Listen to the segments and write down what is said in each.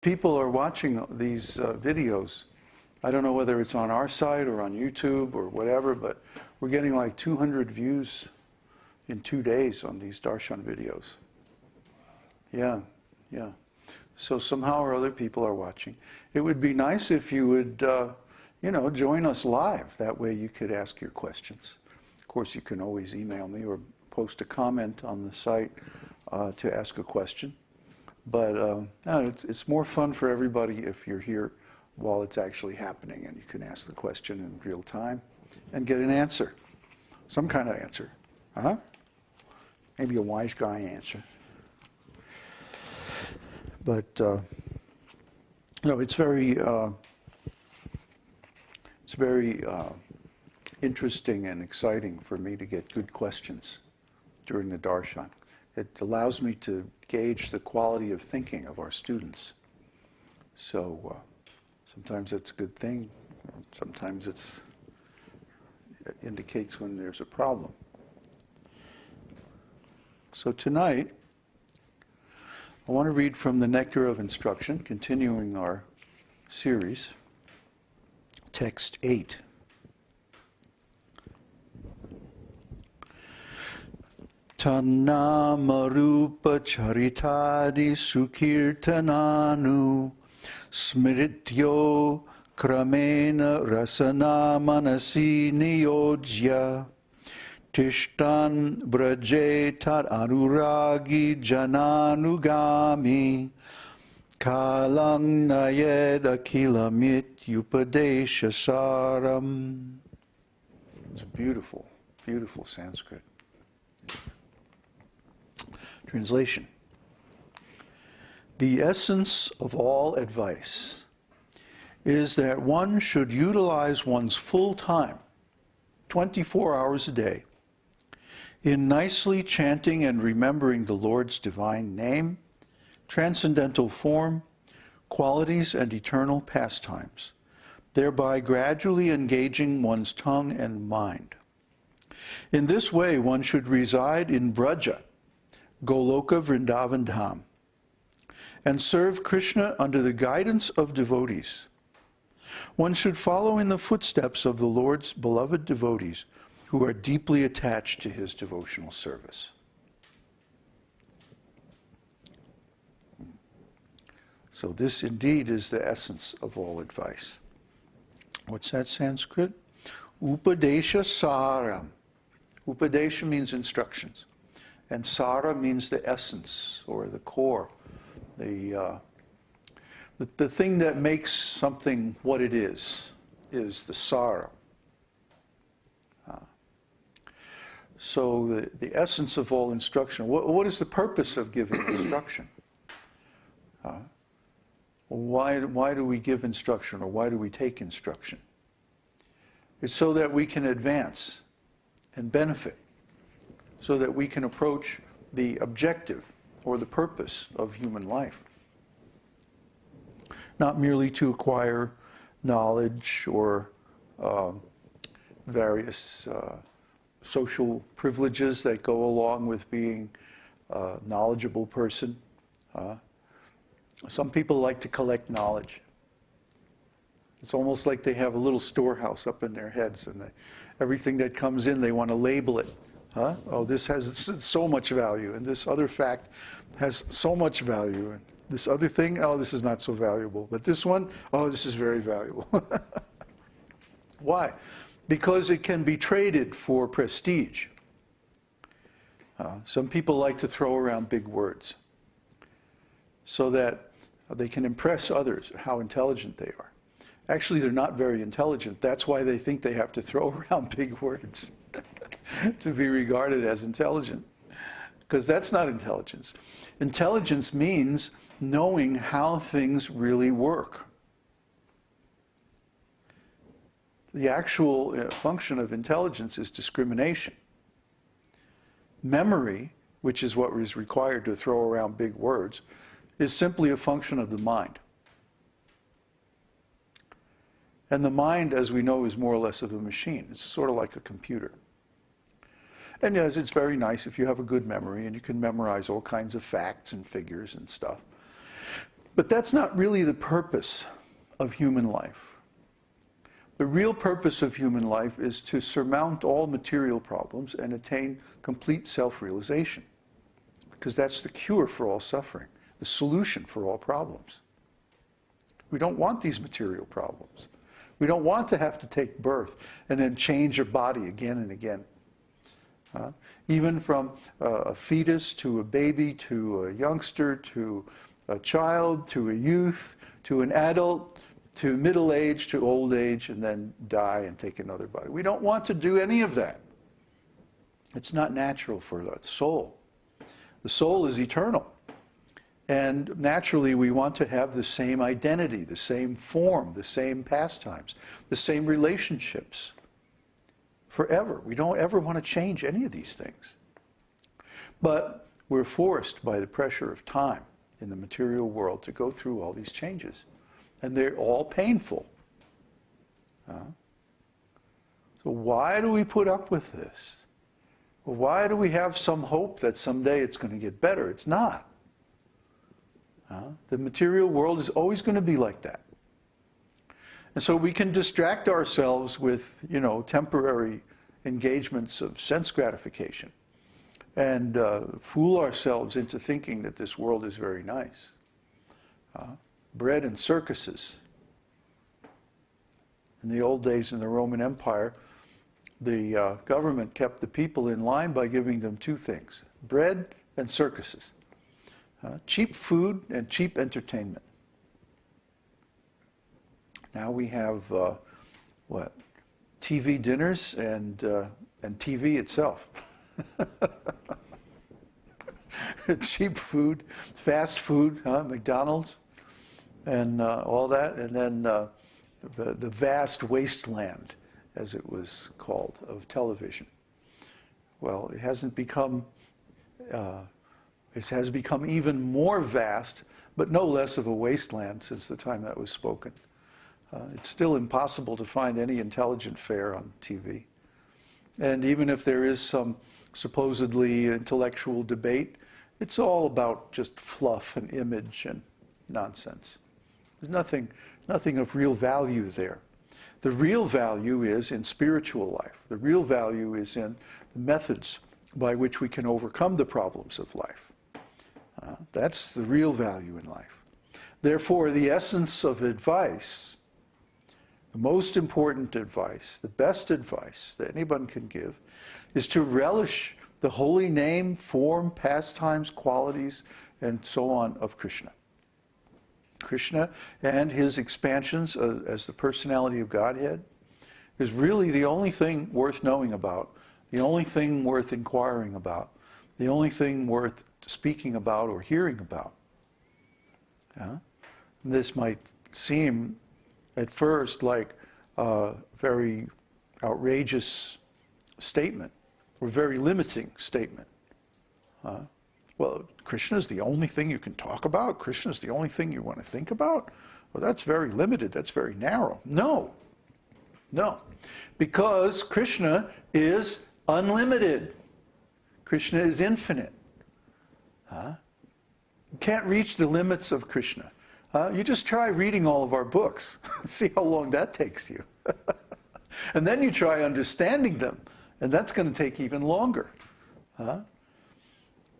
People are watching these videos. I don't know whether it's on our site or on YouTube or whatever, but we're getting like 200 views in 2 days on these Darshan videos. Yeah. So somehow or other people are watching. It would be nice if you would, join us live. That way you could ask your questions. Of course, you can always email me or post a comment on the site to ask a question. But it's more fun for everybody if you're here while it's actually happening and you can ask the question in real time and get an answer. Some kind of answer. Maybe a wise guy answer. But, it's very interesting and exciting for me to get good questions during the Darshan. It allows me to gauge the quality of thinking of our students. So sometimes that's a good thing. Sometimes it indicates when there's a problem. So tonight, I want to read from the Nectar of Instruction, continuing our series, text 8. Tan-nāma-rūpa-caritādi-sukīrtanānu smṛtyoḥ krameṇa rasanā-manasī niyojya tiṣṭhan vraje tad-anurāgi janānugāmī kālaṁ akhilam upadeśa-sāram. It's beautiful, beautiful Sanskrit. Translation. The essence of all advice is that one should utilize one's full time, 24 hours a day, in nicely chanting and remembering the Lord's divine name, transcendental form, qualities, and eternal pastimes, thereby gradually engaging one's tongue and mind. In this way, one should reside in Vraja, Goloka Vṛndāvana, and serve Krishna under the guidance of devotees. One should follow in the footsteps of the Lord's beloved devotees who are deeply attached to his devotional service. So this indeed is the essence of all advice. What's that Sanskrit? Upadeśa-sāram. Upadesha means instructions. And sara means the essence or the core, the thing that makes something what it is the sara. So the essence of all instruction. What is the purpose of giving instruction? Why do we give instruction, or why do we take instruction? It's so that we can advance and benefit, so that we can approach the objective or the purpose of human life. Not merely to acquire knowledge or various social privileges that go along with being a knowledgeable person. Some people like to collect knowledge. It's almost like they have a little storehouse up in their heads, and everything that comes in, they want to label it. Oh, this has so much value, and this other fact has so much value, and this other thing, oh, this is not so valuable. But this one, oh, this is very valuable. Why? Because it can be traded for prestige. Some people like to throw around big words so that they can impress others how intelligent they are. Actually, they're not very intelligent. That's why they think they have to throw around big words to be regarded as intelligent. Because that's not intelligence. Intelligence means knowing how things really work. The actual function of intelligence is discrimination. Memory, which is what is required to throw around big words, is simply a function of the mind. And the mind, as we know, is more or less of a machine. It's sort of like a computer. And yes, it's very nice if you have a good memory and you can memorize all kinds of facts and figures and stuff. But that's not really the purpose of human life. The real purpose of human life is to surmount all material problems and attain complete self-realization. Because that's the cure for all suffering, the solution for all problems. We don't want these material problems. We don't want to have to take birth and then change your body again and again. Even from a fetus to a baby to a youngster to a child to a youth to an adult to middle age to old age, and then die and take another body. We don't want to do any of that. It's not natural for the soul. The soul is eternal. And naturally, we want to have the same identity, the same form, the same pastimes, the same relationships forever. We don't ever want to change any of these things. But we're forced by the pressure of time in the material world to go through all these changes. And they're all painful. So why do we put up with this? Well, why do we have some hope that someday it's going to get better? It's not. The material world is always going to be like that. And so we can distract ourselves with, temporary engagements of sense gratification and fool ourselves into thinking that this world is very nice. Bread and circuses. In the old days in the Roman Empire, the government kept the people in line by giving them two things: bread and circuses. Cheap food and cheap entertainment. Now we have, TV dinners and TV itself. Cheap food, fast food, McDonald's, and all that, and then the vast wasteland, as it was called, of television. Well, it hasn't become, it has become even more vast, but no less of a wasteland since the time that was spoken. It's still impossible to find any intelligent fare on TV. And even if there is some supposedly intellectual debate, it's all about just fluff and image and nonsense. There's nothing of real value there. The real value is in spiritual life. The real value is in the methods by which we can overcome the problems of life. That's the real value in life. Therefore, the essence of advice, the most important advice, the best advice that anyone can give, is to relish the holy name, form, pastimes, qualities, and so on of Krishna. Krishna and his expansions as the personality of Godhead is really the only thing worth knowing about, the only thing worth inquiring about, the only thing worth speaking about or hearing about. This might seem at first like a very outrageous statement or very limiting statement. Well, Krishna is the only thing you can talk about? Krishna is the only thing you want to think about? Well, that's very limited. That's very narrow. No. No. Because Krishna is unlimited. Krishna is infinite. You can't reach the limits of Krishna. You just try reading all of our books. See how long that takes you. And then you try understanding them. And that's going to take even longer.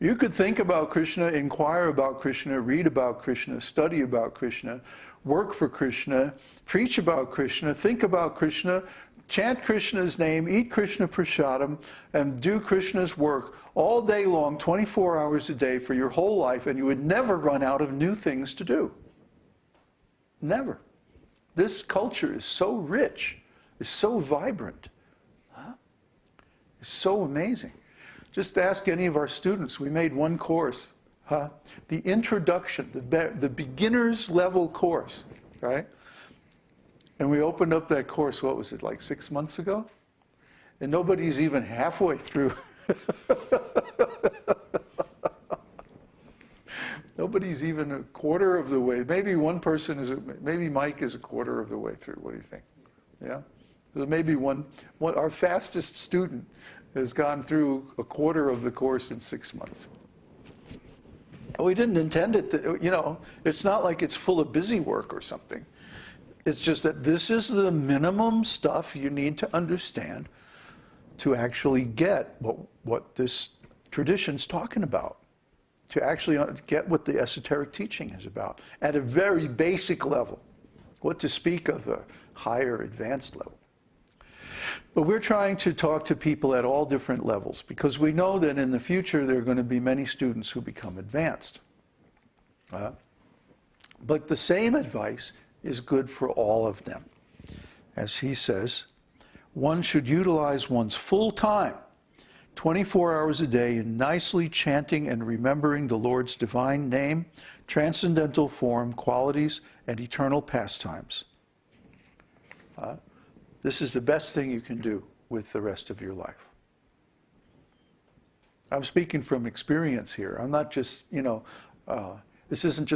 You could think about Krishna, inquire about Krishna, read about Krishna, study about Krishna, work for Krishna, preach about Krishna, think about Krishna, chant Krishna's name, eat Krishna prasadam, and do Krishna's work all day long, 24 hours a day for your whole life, and you would never run out of new things to do. Never. This culture is so rich, is so vibrant, it's so amazing. Just ask any of our students. We made one course, the introduction, the beginner's level course, right? And we opened up that course, what was it, like 6 months ago? And nobody's even halfway through. Nobody's even a quarter of the way. Maybe one person is, maybe Mike is a quarter of the way through. What do you think? Yeah? So maybe our fastest student has gone through a quarter of the course in 6 months. We didn't intend it to, it's not like it's full of busy work or something. It's just that this is the minimum stuff you need to understand to actually get what this tradition's talking about, to actually get what the esoteric teaching is about at a very basic level, what to speak of a higher advanced level. But we're trying to talk to people at all different levels because we know that in the future there are going to be many students who become advanced. But the same advice is good for all of them. As he says, one should utilize one's full time, 24 hours a day, in nicely chanting and remembering the Lord's divine name, transcendental form, qualities, and eternal pastimes. This is the best thing you can do with the rest of your life. I'm speaking from experience here. I'm not just, this isn't just